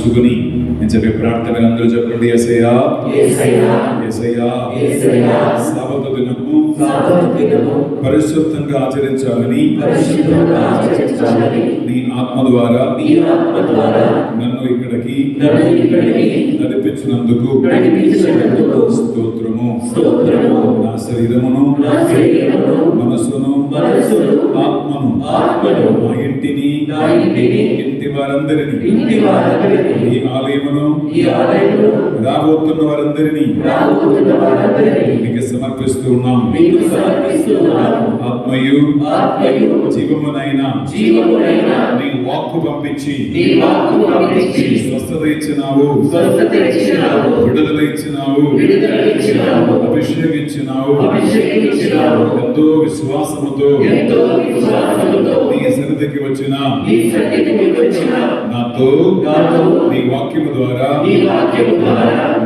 ఉంచుకుని నేను చెప్పే ప్రార్థన అందరూ చెప్పండి. యేసయ్యా యేసయ్యా యేసయ్యా యేసయ్యా సాబతు దినము పరిశుద్ధంగా ఆచరించాలని నీ ఆత్మ ద్వారా నన్ను ఇక్కడికి నడిపించినందుకు స్తోత్రము. నా శరీరమును మనస్సును ఆత్మను మా ఇంటిని ఇంటి వారందరినీ ఈ ఆలయమును రాబోతున్న వారందరినీ మీకు సమర్పిస్తూ ఉన్నాం. ఆత్మయు జీవమునైనా నీ వాక్కు పంపించి స్వస్థత ఇచ్చినావు, విడుదల ఇచ్చినావు, అభిషేకించినావు. ఎంతో విశ్వాసముతో నీ సన్నిధికి వచ్చిన నాతో నీ వాక్యము ద్వారా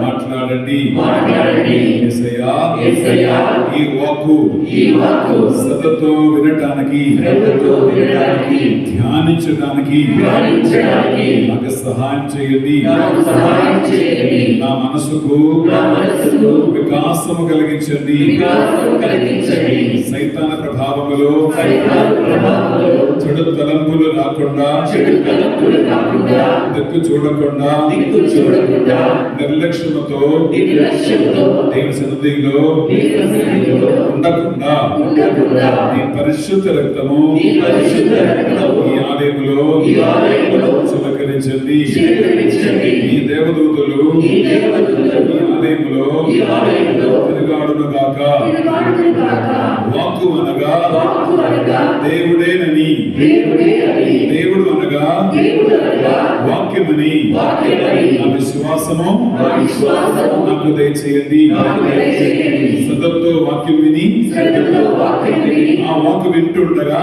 మాట్లాడండి. యేసయ్యా ఈ వాక్కు శ్రద్ధతో వినటానికి ధ్యానించడానికి నాకు సహాయం చేయండి. నా మనసుకు వికాసము కలిగించండి. సైతాన ప్రభావములో చెడు తలంపులు రాకుండా, దిక్కు చూడకుండా, నిర్లక్ష్యముతో దేవుని సన్నిధిలో ఉండకుండా నీ పరిశుద్ధ రక్తము ఈ ఆలయములో చిలకరించండి. ఈ దేవదూతలు ఈ ఆలయములో తిరుగాడును గాక. వాక్కు అనగా దేవుడేనని, దేవుడు అనగా వాక్యమని నా విశ్వాసము నాకు దయచేయండి. శ్రద్ధతో వాక్యం విని ఆ వాక్కు వింటుండగా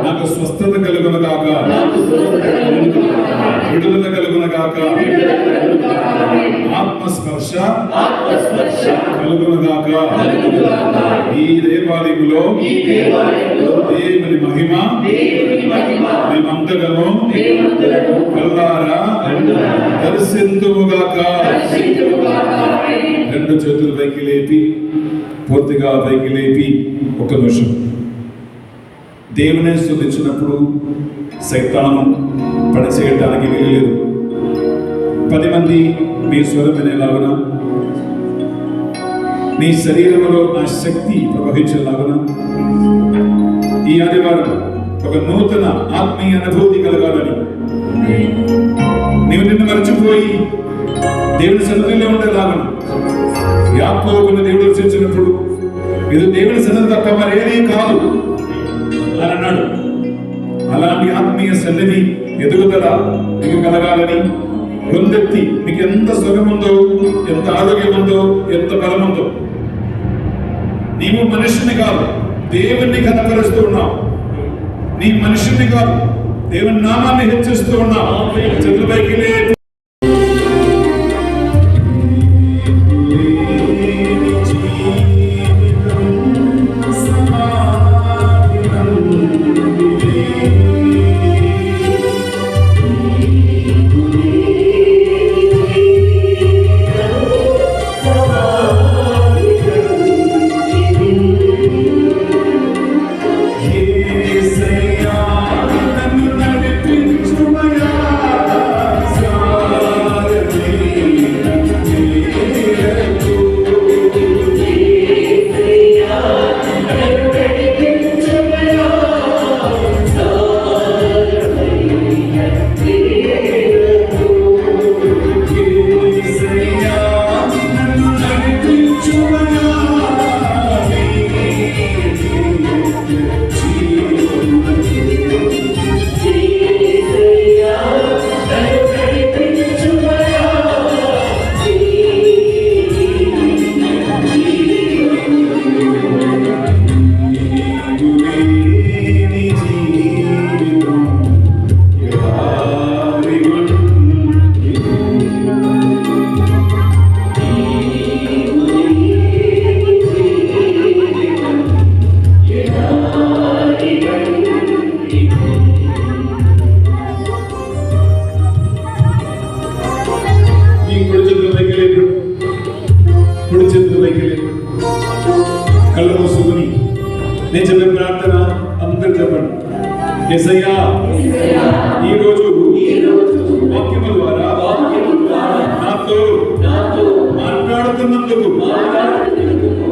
నాకు స్వస్థత కలుగును గాక, విడుదల కలుగును గాక, ఆత్మస్పర్శ కలుగును గాక. ఈ దేవాలయములో దేవుని మహిమ మేమందరము కల్లారా దర్శింతుముగాక. రెండు చేతులు పైకి లేపి, పూర్తిగా పైకి లేపి ఒక నిమిషం దేవుని స్తుతించినప్పుడు సైతాను పనిచేయటానికి వీలులేదు. 10 మంది మీ స్వరం వినేలాగున, నీ శరీరంలో ఆ శక్తి ప్రవహించేలాగున ఈ ఆదివారం ఒక నూతన ఆత్మీయ అనుభూతి కలగాలని, నీవు నిన్ను మర్చిపోయి దేవుని సన్నిధిలో ఉండేలాగున, యాకోబును దేవుడు రక్షించినప్పుడు ఇది దేవుని సన్నిధి తప్ప మరేదీ కాదు అని అన్నాడు. అలాంటి ఆత్మీయ సన్నిధి ఎదుగుదల మీకు కలగాలని గొంతెత్తి మీకు ఎంత సుఖం ఉందో, ఎంత ఆరోగ్యం ఉందో, ఎంత బలం ఉందో, నీవు మనుషుని కాదు దేవుణ్ణి కనపరుస్తూ ఉన్నావు. నీ మనుషుని కాదు దేవుని నామాన్ని హెచ్చిస్తూ ఉన్నావు. చేతులపైకి లేపి Say, నీ కుడి చేతుల పైకి లేపు, కుడి చేతుల పైకి లేపు. కళ్ళు మూసుకుని నేను చెప్పే ప్రార్థన అందరూ చెప్పండి. యేసయ్యా, ఈరోజు వాక్యము ద్వారా నాతో మాట్లాడుతున్నందుకు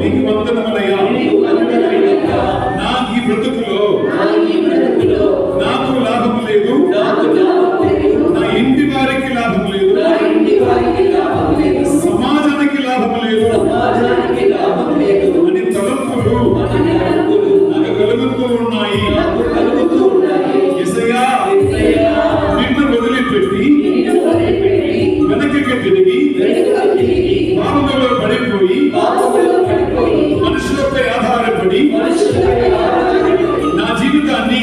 మీకు వందనములయ్యా. నా ఈ బ్రతుకులో నాకు లాభం లేదు, నా ఇంటి వారికి లాభం లేదు, సమాజానికి లాభం లేదు అని తలంపులు నాకు కలుగుతూ ఉన్నాయి. యేసయ్యా, నిన్ను వదిలిపెట్టి వెనక్కి తిరిగి పాపములో పడిపోయి మనుషులపై ఆధారపడి నా జీవితాన్ని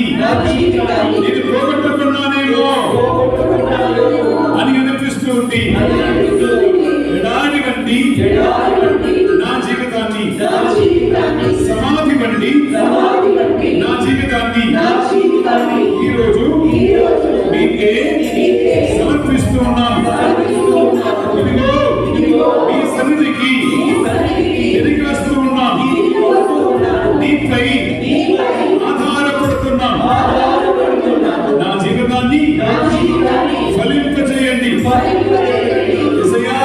నేను పోగొట్టుకున్నానేమో అని అనిపిస్తూ ఉంది. ఎడారి వంటి నా జీవితాన్ని, సమాధి వంటి నా జీవితాన్ని ఈరోజు మీకే సమర్పిస్తూ ఉన్నాను. ఇదిగో మీ సన్నిధికి తిరిగి వస్తూ ఉన్నాను. నీపై ఆధారపడుతున్నాను. నా జీవితాన్ని ఫలింపజేయండి. యేసయ్యా,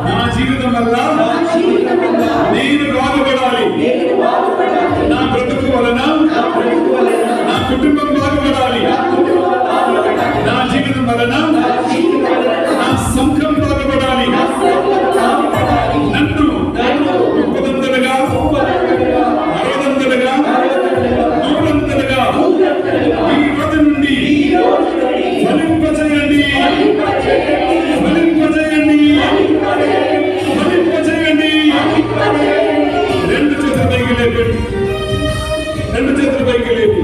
నా జీవితం వల్ల నేను బాగుపడాలి. నా బ్రతుకు వలన నా కుటుంబం బాగుపడాలి. నా జీవితం వలన నా సంఘం బాగుపడాలి. నన్ను 30 60 100 ఈ రోజు నుండి ఫలింపజేయండి, ఫలింపజేయండి, ఫలింపజేయండి. రెండు చేతుల పైకి లేపండి, రెండు చేతుల పైకి లేపి.